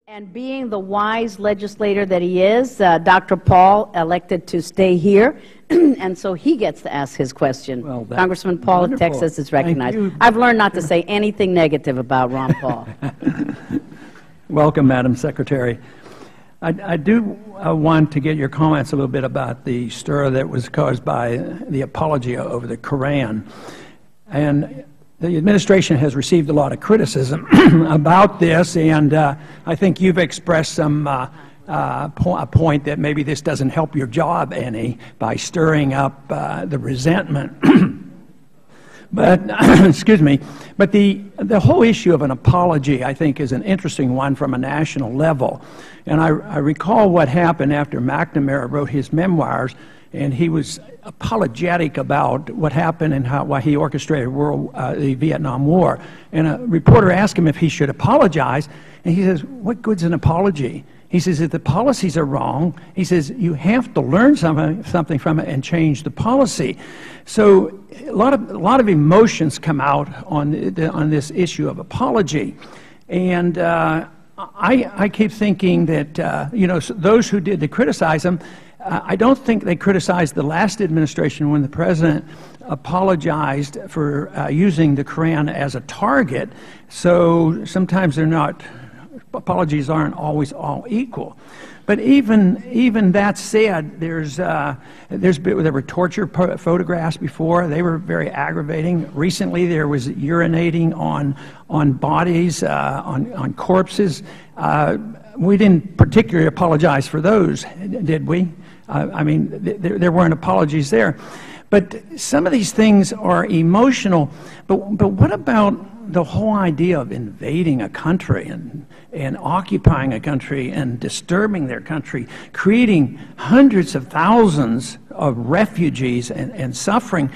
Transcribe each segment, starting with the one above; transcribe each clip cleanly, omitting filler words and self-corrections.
And being the wise legislator that he is, Dr. Paul elected to stay here, and so he gets to ask his question. Well, Congressman Paul of Texas is recognized. I've learned not to say anything negative about Ron Paul. Welcome, Madam Secretary. I do want to get your comments a little bit about the stir that was caused by the apology over the Koran. And the administration has received a lot of criticism about this, and I think you've expressed some a point that maybe this doesn't help your job any by stirring up the resentment. But excuse me, but the whole issue of an apology, I think, is an interesting one from a national level. And I recall what happened after McNamara wrote his memoirs, and he was apologetic about what happened and why he orchestrated the Vietnam War. And a reporter asked him if he should apologize, and he says, "What good's an apology?" He says, "If the policies are wrong," he says, "you have to learn something from it and change the policy." So a lot of emotions come out on this issue of apology, and I keep thinking that those who did criticize him, I don't think they criticized the last administration when the president apologized for using the Koran as a target. So sometimes apologies aren't always all equal. But even that said, there were torture photographs before. They were very aggravating. Recently, there was urinating on bodies, on corpses. We didn't particularly apologize for those, did we? I mean, there weren't apologies there. But some of these things are emotional. But what about the whole idea of invading a country and occupying a country and disturbing their country, creating hundreds of thousands of refugees and suffering?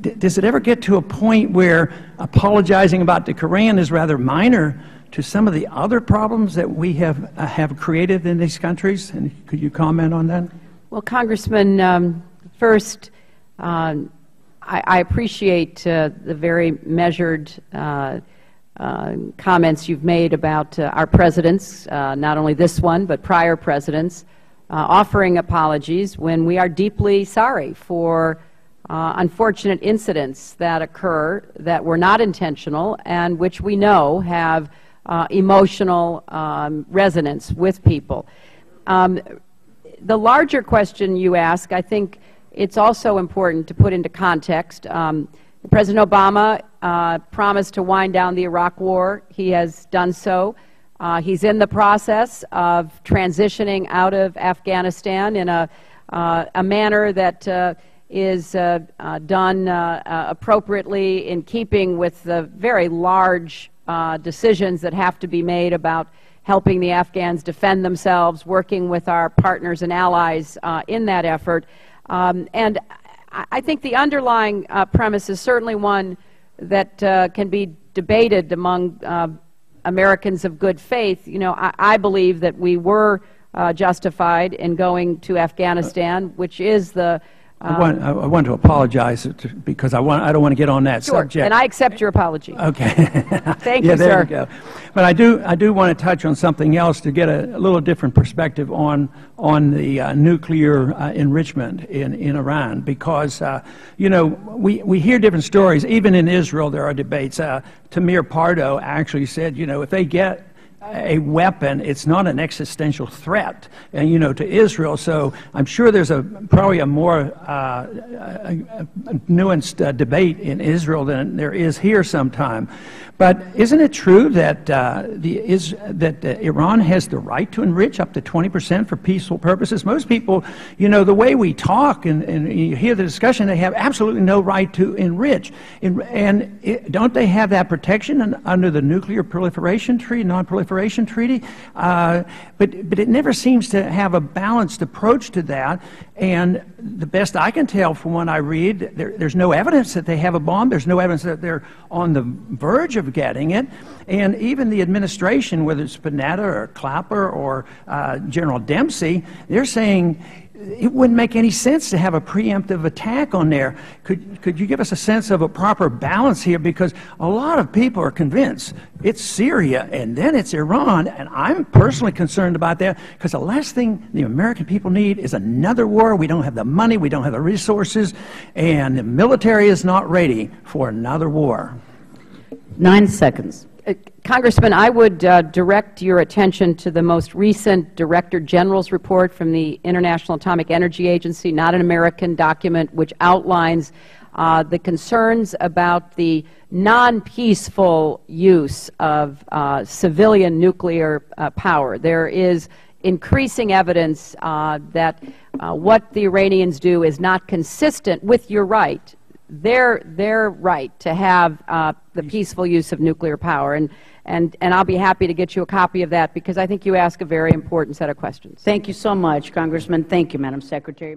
Does it ever get to a point where apologizing about the Koran is rather minor to some of the other problems that we have created in these countries? And could you comment on that? Well, Congressman, first, I appreciate the very measured comments you've made about our presidents, not only this one, but prior presidents, offering apologies when we are deeply sorry for unfortunate incidents that occur that were not intentional and which we know have emotional resonance with people. The larger question you ask, I think it's also important to put into context. President Obama promised to wind down the Iraq War. He has done so. He's in the process of transitioning out of Afghanistan in a manner that is done appropriately in keeping with the very large decisions that have to be made about helping the Afghans defend themselves, working with our partners and allies in that effort. And I think the underlying premise is certainly one that can be debated among Americans of good faith. You know, I believe that we were justified in going to Afghanistan, which is the I want to apologize because I don't want to get on that subject. And I accept your apology. Okay. Thank you, sir. There you go. But I do want to touch on something else to get a little different perspective on the nuclear enrichment in Iran, because we hear different stories. Even in Israel, there are debates. Tamir Pardo actually said, if they get a weapon, it's not an existential threat, and to Israel. So I'm sure there's probably a more nuanced debate in Israel than there is here sometime. But isn't it true that Iran has the right to enrich up to 20% for peaceful purposes? Most people, the way we talk and you hear the discussion, they have absolutely no right to enrich. And don't they have that protection under the Nuclear Proliferation Treaty, Non-Proliferation Treaty? But it never seems to have a balanced approach to that. And the best I can tell from what I read, there's no evidence that they have a bomb. There's no evidence that they're on the verge of of getting it. And even the administration, whether it's Panetta or Clapper or General Dempsey, they're saying it wouldn't make any sense to have a preemptive attack on there. Could you give us a sense of a proper balance here? Because a lot of people are convinced it's Syria and then it's Iran, and I'm personally concerned about that, because the last thing the American people need is another war. We don't have the money, we don't have the resources, and the military is not ready for another war. 9 seconds. Congressman, I would direct your attention to the most recent Director General's report from the International Atomic Energy Agency, not an American document, which outlines the concerns about the non-peaceful use of civilian nuclear power. There is increasing evidence that what the Iranians do is not consistent with your right, their right to have the peaceful use of nuclear power. And I'll be happy to get you a copy of that, because I think you ask a very important set of questions. Thank you so much, Congressman. Thank you, Madam Secretary.